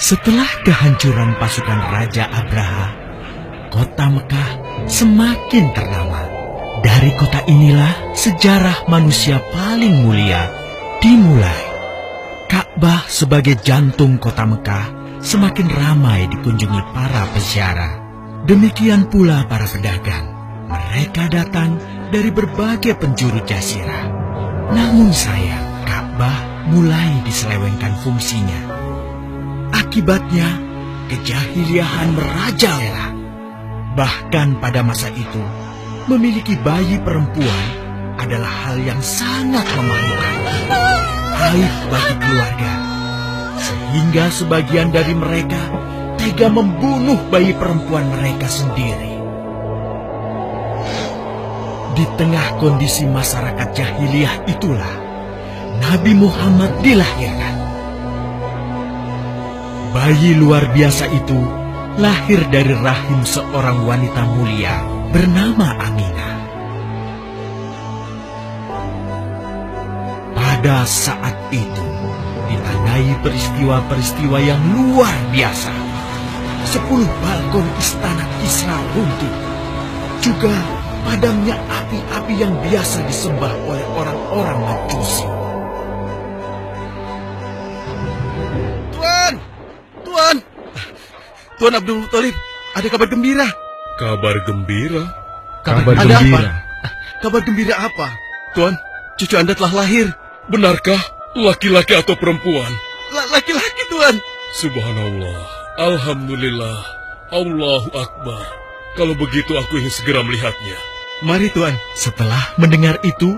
Setelah kehancuran pasukan Raja Abraha, kota Mekah semakin ternama. Dari kota inilah sejarah manusia paling mulia dimulai. Ka'bah sebagai jantung kota Mekah semakin ramai dikunjungi para peziarah. Demikian pula para pedagang. Mereka datang dari berbagai penjuru jazirah. Namun sayang, Ka'bah mulai diselewengkan fungsinya. Akibatnya, kejahiliahan merajalela. Bahkan pada masa itu, memiliki bayi perempuan adalah hal yang sangat memalukan. Aib bagi keluarga. Sehingga sebagian dari mereka tega membunuh bayi perempuan mereka sendiri. Di tengah kondisi masyarakat jahiliyah itulah Nabi Muhammad dilahirkan. Bayi luar biasa itu lahir dari rahim seorang wanita mulia bernama Aminah. Pada saat itu ditandai peristiwa-peristiwa yang luar biasa. 10 balkon istana Kisra runtuh. Juga padamnya api-api yang biasa disembah oleh orang-orang Majusi. Tuan Abdul Muthalib, ada kabar gembira. Kabar gembira? Kabar gembira? Apa? Kabar gembira apa? Tuan, cucu Anda telah lahir. Benarkah? Laki-laki atau perempuan? Laki-laki, Tuan. Subhanallah, Alhamdulillah, Allahu Akbar. Kalau begitu aku ingin segera melihatnya. Mari, Tuan. Setelah mendengar itu,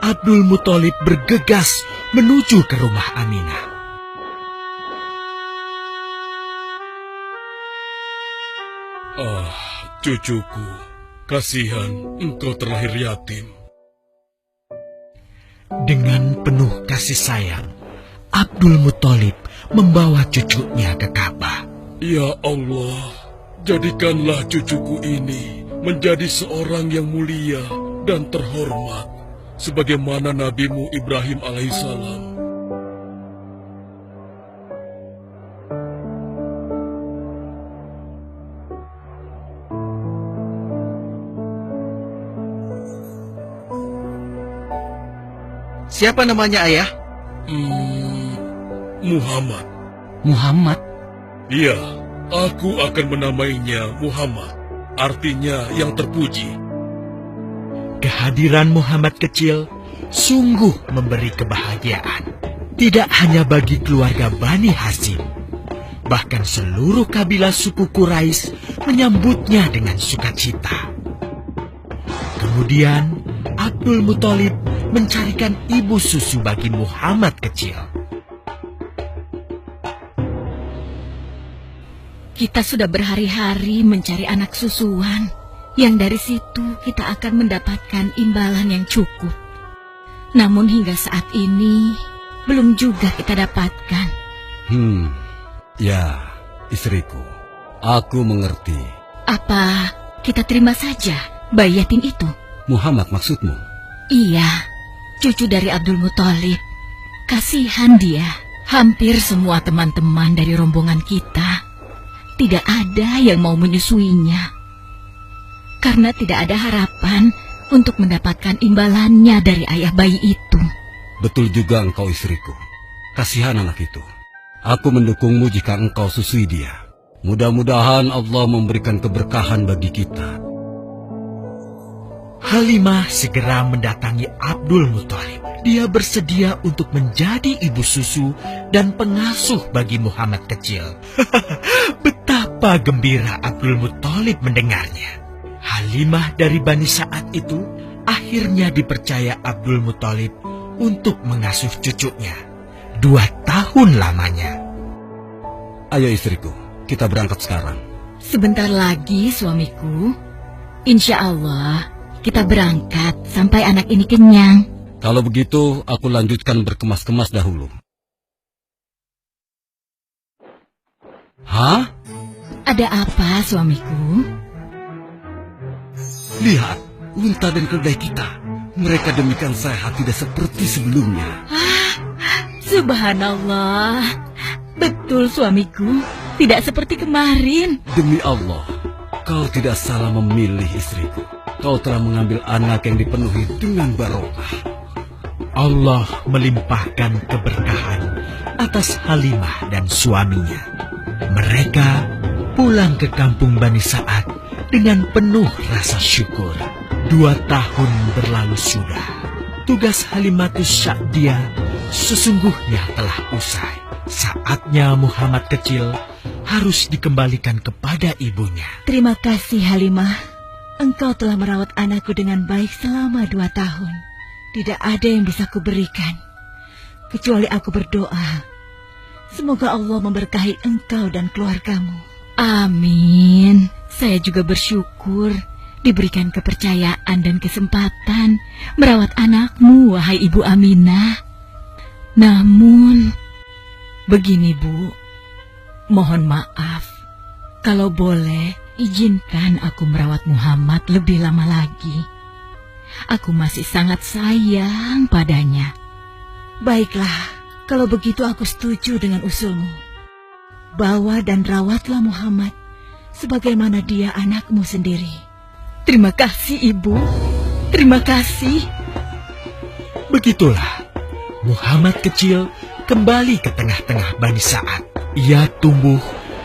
Abdul Muthalib bergegas menuju ke rumah Aminah. Ah, cucuku, kasihan engkau terlahir yatim. Dengan penuh kasih sayang, Abdul Muthalib membawa cucunya ke Ka'bah. Ya Allah, jadikanlah cucuku ini menjadi seorang yang mulia dan terhormat, sebagaimana Nabimu Ibrahim alaihissalam. Siapa namanya, Ayah? Muhammad. Muhammad? Iya, aku akan menamainya Muhammad. Artinya yang terpuji. Kehadiran Muhammad kecil sungguh memberi kebahagiaan. Tidak hanya bagi keluarga Bani Hashim. Bahkan seluruh kabilah suku Quraisy menyambutnya dengan sukacita. Kemudian Abdul Muthalib mencarikan ibu susu bagi Muhammad kecil. Kita sudah berhari-hari mencari anak susuan, yang dari situ kita akan mendapatkan imbalan yang cukup. Namun hingga saat ini, belum juga kita dapatkan. Ya, istriku, aku mengerti. Apa kita terima saja bayi yatim itu? Muhammad maksudmu? Iya, cucu dari Abdul Muthalib. Kasihan dia. Hampir semua teman-teman dari rombongan kita tidak ada yang mau menyusuinya. Karena tidak ada harapan untuk mendapatkan imbalannya dari ayah bayi itu. Betul juga engkau, istriku. Kasihan anak itu. Aku mendukungmu jika engkau susui dia. Mudah-mudahan Allah memberikan keberkahan bagi kita. Halimah segera mendatangi Abdul Muthalib. Dia bersedia untuk menjadi ibu susu dan pengasuh bagi Muhammad kecil. Betapa gembira Abdul Muthalib mendengarnya. Halimah dari Bani Sa'ad itu akhirnya dipercaya Abdul Muthalib untuk mengasuh cucunya 2 tahun lamanya. Ayo istriku, kita berangkat sekarang. Sebentar lagi suamiku, insya Allah kita berangkat sampai anak ini kenyang. Kalau begitu, aku lanjutkan berkemas-kemas dahulu. Hah? Ada apa suamiku? Lihat, unta dan keledai kita. Mereka demikian sehat, tidak seperti sebelumnya. Subhanallah. Betul, suamiku. Tidak seperti kemarin. Demi Allah, kau tidak salah memilih istriku. Kau telah mengambil anak yang dipenuhi dengan barokah. Allah melimpahkan keberkahan atas Halimah dan suaminya. Mereka pulang ke kampung Bani Sa'ad dengan penuh rasa syukur. 2 tahun berlalu sudah. Tugas Halimatus Sya'diyah sesungguhnya telah usai. Saatnya Muhammad kecil harus dikembalikan kepada ibunya. Terima kasih, Halimah. Engkau telah merawat anakku dengan baik selama 2 tahun. Tidak ada yang bisa kuberikan, kecuali aku berdoa. Semoga Allah memberkahi engkau dan keluargamu. Amin. Saya juga bersyukur diberikan kepercayaan dan kesempatan merawat anakmu, wahai Ibu Aminah. Namun, begini Bu, mohon maaf. Kalau boleh, izinkan aku merawat Muhammad lebih lama lagi. Aku masih sangat sayang padanya. Baiklah, kalau begitu aku setuju dengan usulmu. Bawa dan rawatlah Muhammad sebagaimana dia anakmu sendiri. Terima kasih, Ibu. Terima kasih. Begitulah, Muhammad kecil kembali ke tengah-tengah Bani Sa'ad. Ia tumbuh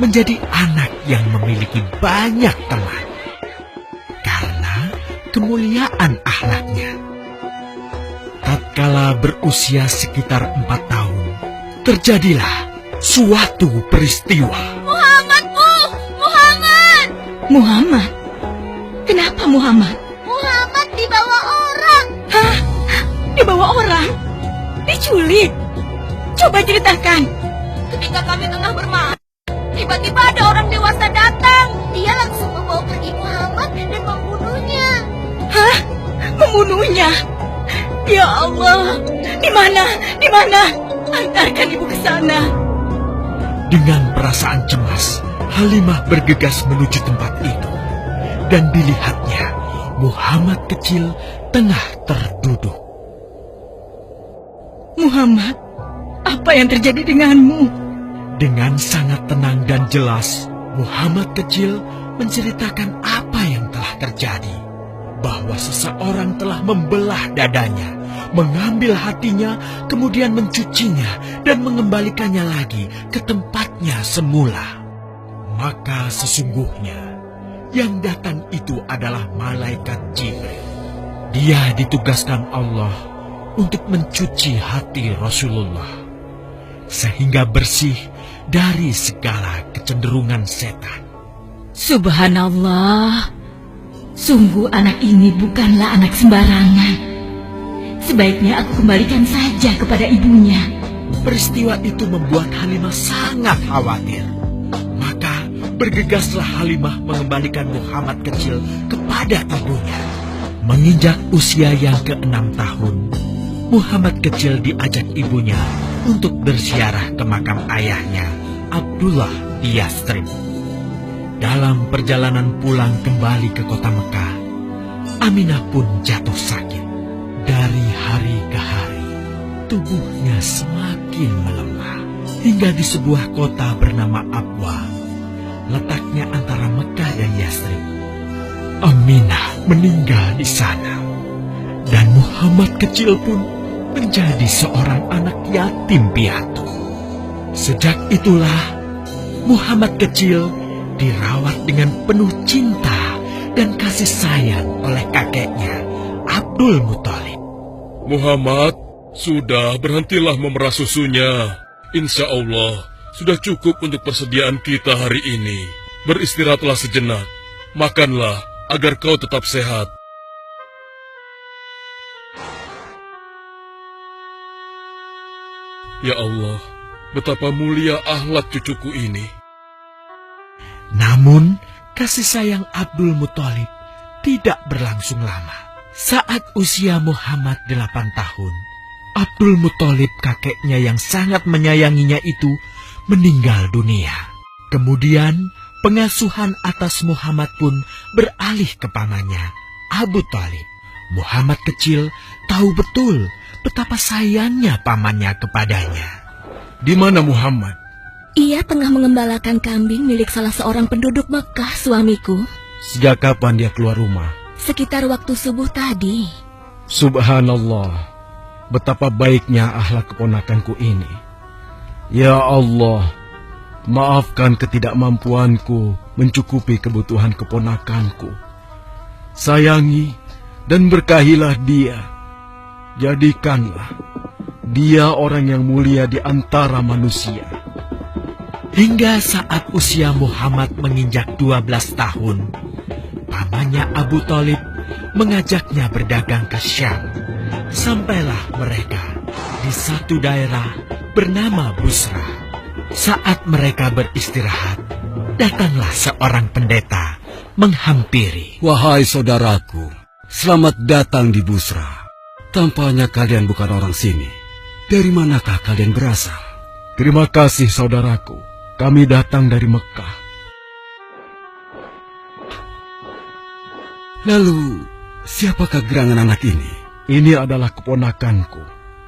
menjadi anak yang memiliki banyak teman karena kemuliaan akhlaknya. Tatkala berusia sekitar 4 tahun, terjadilah suatu peristiwa. Muhammad, Bu! Muhammad! Muhammad? Kenapa Muhammad? Muhammad dibawa orang. Hah? Dibawa orang? Diculik? Coba ceritakan. Ketika kami tengah bermain, tiba-tiba ada orang dewasa datang. Dia langsung membawa pergi Muhammad dan membunuhnya. Hah? Membunuhnya? Ya Allah, di mana? Di mana? Antarkan ibu ke sana. Dengan perasaan cemas, Halimah bergegas menuju tempat itu. Dan dilihatnya, Muhammad kecil tengah terduduk. Muhammad, apa yang terjadi denganmu? Dengan sangat tenang dan jelas, Muhammad kecil menceritakan apa yang telah terjadi. Bahwa seseorang telah membelah dadanya, mengambil hatinya, kemudian mencucinya dan mengembalikannya lagi ke tempatnya semula. Maka sesungguhnya yang datang itu adalah malaikat Jibril. Dia ditugaskan Allah untuk mencuci hati Rasulullah sehingga bersih dari segala kecenderungan setan. Subhanallah, sungguh anak ini bukanlah anak sembarangan. Sebaiknya aku kembalikan saja kepada ibunya. Peristiwa itu membuat Halimah sangat khawatir. Maka bergegaslah Halimah mengembalikan Muhammad kecil kepada ibunya. Menginjak usia yang ke-6 tahun, Muhammad kecil diajak ibunya untuk berziarah ke makam ayahnya, Abdullah di Yathrib. Dalam perjalanan pulang kembali ke kota Mekah, Aminah pun jatuh sakit. Dari hari ke hari, tubuhnya semakin melemah. Hingga di sebuah kota bernama Abwa, letaknya antara Mekah dan Yathrib, Aminah meninggal di sana. Dan Muhammad kecil pun menjadi seorang anak yatim piatu. Sejak itulah, Muhammad kecil dirawat dengan penuh cinta dan kasih sayang oleh kakeknya, Abdul Muthalib. Muhammad, sudah berhentilah memerah susunya. Insya Allah, sudah cukup untuk persediaan kita hari ini. Beristirahatlah sejenak. Makanlah agar kau tetap sehat. Ya Allah, betapa mulia akhlak cucuku ini. Namun, kasih sayang Abdul Muthalib tidak berlangsung lama. Saat usia Muhammad 8 tahun, Abdul Muthalib kakeknya yang sangat menyayanginya itu meninggal dunia. Kemudian, pengasuhan atas Muhammad pun beralih ke pamannya, Abu Thalib. Muhammad kecil tahu betul betapa sayangnya pamannya kepadanya. Di mana Muhammad? Ia tengah mengembalakan kambing milik salah seorang penduduk Mekah, suamiku. Sejak kapan dia keluar rumah? Sekitar waktu subuh tadi. Subhanallah, betapa baiknya akhlak keponakanku ini. Ya Allah, maafkan ketidakmampuanku mencukupi kebutuhan keponakanku. Sayangi dan berkahilah dia. Jadikanlah dia orang yang mulia di antara manusia. Hingga saat usia Muhammad menginjak 12 tahun, pamannya Abu Thalib mengajaknya berdagang ke Syam. Sampailah mereka di satu daerah bernama Busra. Saat mereka beristirahat, datanglah seorang pendeta menghampiri. Wahai saudaraku, selamat datang di Busra. Tampaknya kalian bukan orang sini. Dari manakah kalian berasal? Terima kasih saudaraku. Kami datang dari Mekah. Lalu, siapakah gerangan anak ini? Ini adalah keponakanku.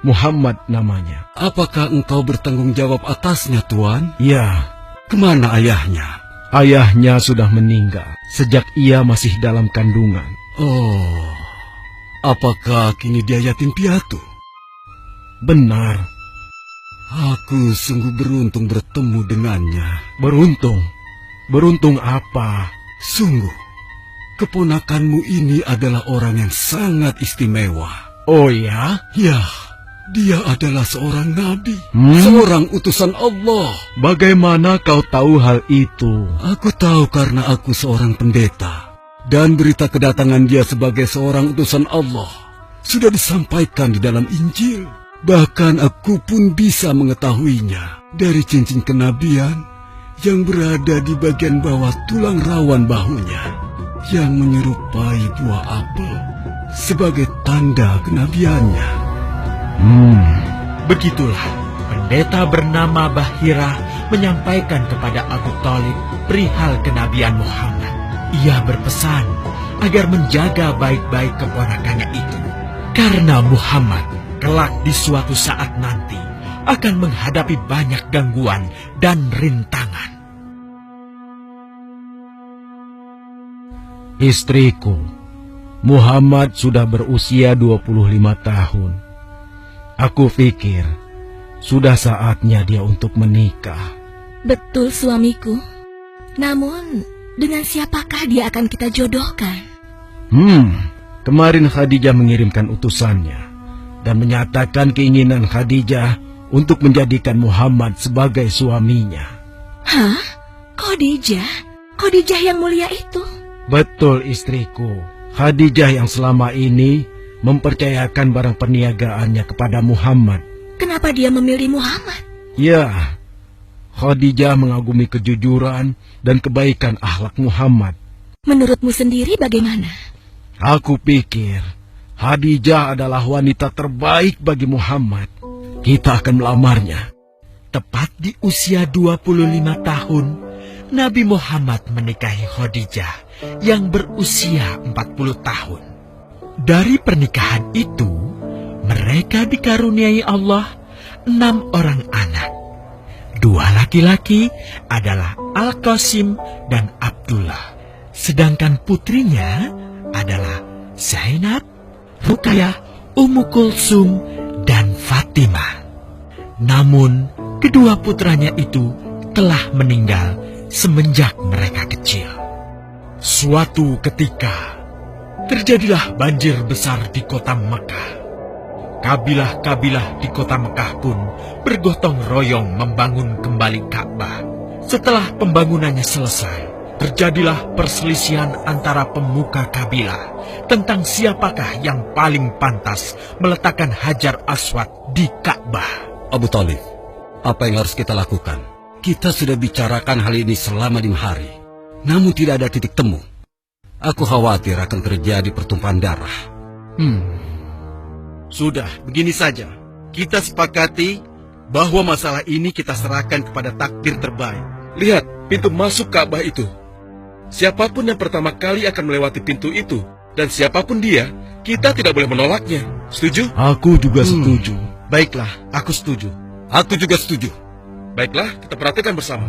Muhammad namanya. Apakah engkau bertanggung jawab atasnya, Tuan? Ya, Kemana ayahnya? ayahnya sudah meninggal sejak ia masih dalam kandungan. Oh, apakah kini dia yatim piatu? Benar, Aku sungguh beruntung bertemu dengannya. beruntung. Beruntung apa? Sungguh, keponakanmu ini adalah orang yang sangat istimewa. Oh ya? Ya, dia adalah seorang nabi, Hmm? seorang utusan Allah. Bagaimana kau tahu hal itu? Aku tahu karena aku seorang pendeta, dan berita kedatangan dia sebagai seorang utusan Allah sudah disampaikan di dalam Injil. Bahkan aku pun bisa mengetahuinya dari cincin kenabian yang berada di bagian bawah tulang rawan bahunya, yang menyerupai buah apel sebagai tanda kenabiannya. Begitulah pendeta bernama Bahira menyampaikan kepada Abu Thalib perihal kenabian Muhammad. Ia berpesan agar menjaga baik-baik keponakannya itu, karena Muhammad kelak di suatu saat nanti akan menghadapi banyak gangguan dan rintangan. Istriku, Muhammad sudah berusia 25 tahun. Aku pikir sudah saatnya dia untuk menikah. Betul, suamiku. Namun, dengan siapakah dia akan kita jodohkan? Kemarin Khadijah mengirimkan utusannya dan menyatakan keinginan Khadijah untuk menjadikan Muhammad sebagai suaminya. Hah? Khadijah? Khadijah yang mulia itu? Betul, istriku. Khadijah yang selama ini mempercayakan barang perniagaannya kepada Muhammad. Kenapa dia memilih Muhammad? Ya, Khadijah mengagumi kejujuran dan kebaikan akhlak Muhammad. Menurutmu sendiri bagaimana? Aku pikir Khadijah adalah wanita terbaik bagi Muhammad. Kita akan melamarnya. Tepat di usia 25 tahun, Nabi Muhammad menikahi Khadijah yang berusia 40 tahun. Dari pernikahan itu, mereka dikaruniai Allah 6 orang anak. 2 laki-laki adalah Al-Qasim dan Abdullah. Sedangkan putrinya adalah Zainab, Ruqayyah, Ummu Kulsum, dan Fatimah. Namun, kedua putranya itu telah meninggal semenjak mereka kecil. Suatu ketika, terjadilah banjir besar di kota Mekah. Kabilah-kabilah di kota Mekah pun bergotong royong membangun kembali Ka'bah. Setelah pembangunannya selesai, terjadilah perselisihan antara pemuka kabilah tentang siapakah yang paling pantas meletakkan Hajar Aswad di Ka'bah. Abu Thalib, apa yang harus kita lakukan? Kita sudah bicarakan hal ini selama 5 hari, namun tidak ada titik temu. Aku khawatir akan terjadi pertumpahan darah. Sudah, begini saja. Kita sepakati bahwa masalah ini kita serahkan kepada takdir terbaik. Lihat pintu masuk Ka'bah itu. Siapapun yang pertama kali akan melewati pintu itu, dan siapapun dia, kita tidak boleh menolaknya. Setuju? Aku juga setuju. Baiklah, aku setuju. Aku juga setuju. Baiklah, kita perhatikan bersama.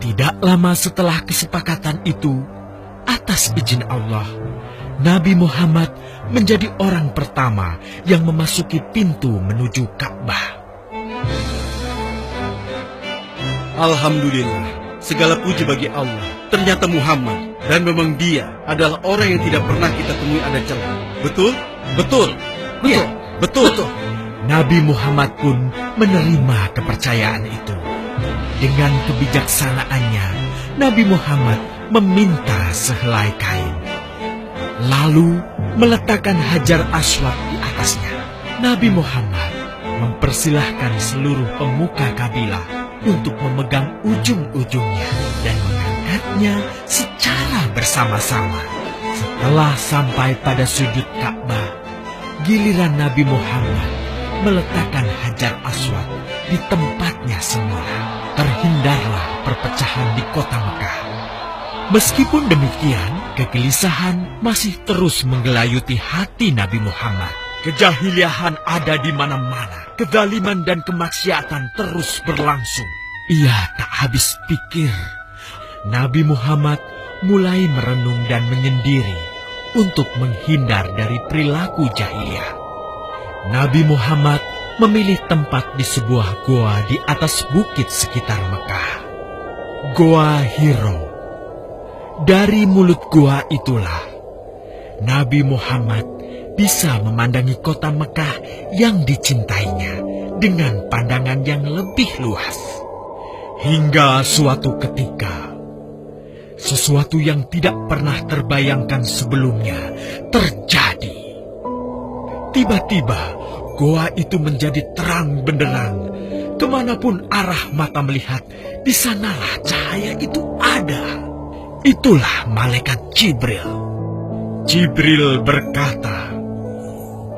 Tidak lama setelah kesepakatan itu, atas izin Allah, Nabi Muhammad menjadi orang pertama yang memasuki pintu menuju Ka'bah. Alhamdulillah, segala puji bagi Allah. Ternyata Muhammad, dan memang dia adalah orang yang tidak pernah kita temui ada celah. Betul? Betul. Iya, Betul. Nabi Muhammad pun menerima kepercayaan itu. Dengan kebijaksanaannya, Nabi Muhammad meminta sehelai kain, lalu meletakkan Hajar Aswad di atasnya. Nabi Muhammad mempersilahkan seluruh pemuka kabilah untuk memegang ujung-ujungnya dan mengangkatnya secara bersama-sama. Setelah sampai pada sudut Ka'bah, giliran Nabi Muhammad meletakkan Hajar Aswad di tempatnya semula. Terhindarlah perpecahan di kota Mekah. Meskipun demikian, kegelisahan masih terus menggelayuti hati Nabi Muhammad. Kejahiliahan ada di mana-mana. Kezaliman dan kemaksiatan terus berlangsung. Ia tak habis pikir. Nabi Muhammad mulai merenung dan menyendiri untuk menghindar dari perilaku jahiliyah. Nabi Muhammad memilih tempat di sebuah goa di atas bukit sekitar Mekah. Goa Hiro. Dari mulut goa itulah Nabi Muhammad bisa memandangi kota Mekah yang dicintainya dengan pandangan yang lebih luas. Hingga suatu ketika, sesuatu yang tidak pernah terbayangkan sebelumnya terjadi. Tiba-tiba, goa itu menjadi terang benderang. Kemanapun arah mata melihat, di sanalah cahaya itu ada. Itulah malaikat Jibril. Jibril berkata,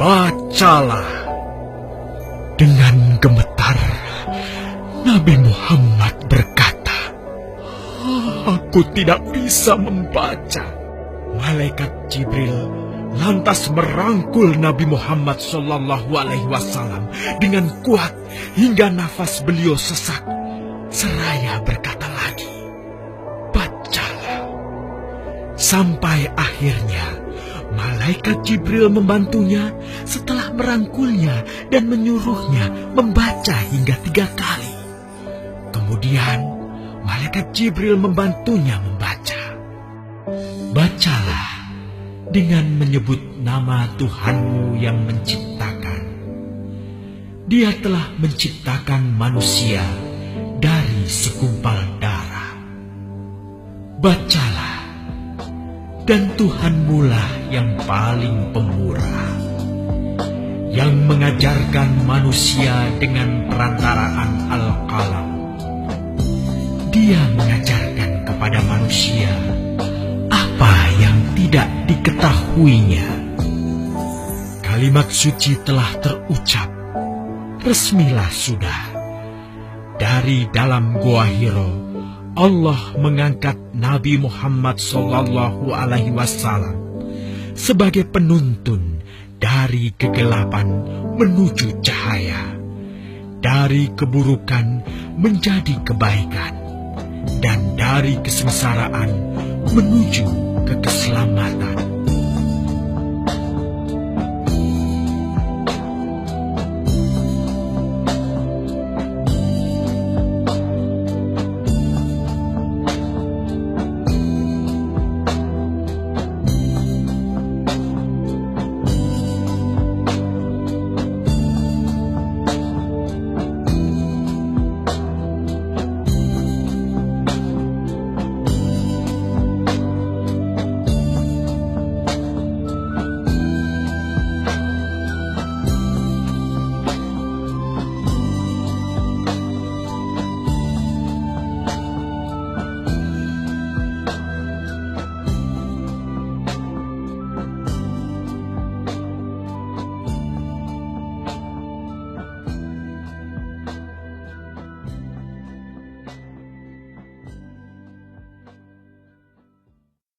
"Bacalah." Dengan gemetar, Nabi Muhammad berkata, "Aku tidak bisa membaca." Malaikat Jibril lantas merangkul Nabi Muhammad SAW dengan kuat hingga nafas beliau sesak. Seraya berkata lagi, "Bacalah." Sampai akhirnya malaikat Jibril membantunya setelah merangkulnya dan menyuruhnya membaca hingga 3 kali. Kemudian malaikat Jibril membantunya membaca. "Bacalah dengan menyebut nama Tuhanmu yang menciptakan. Dia telah menciptakan manusia dari segumpal darah. Bacalah, dan Tuhanmulah yang paling pemurah, yang mengajarkan manusia dengan perantaraan Al-Qalam. Dia mengajarkan kepada manusia apa yang tidak diketahuinya." Kalimat suci telah terucap. Resmilah sudah. Dari dalam Goa Hiro, Allah mengangkat Nabi Muhammad SAW sebagai penuntun dari kegelapan menuju cahaya, dari keburukan menjadi kebaikan, dan dari kesengsaraan menuju ke keselamatan.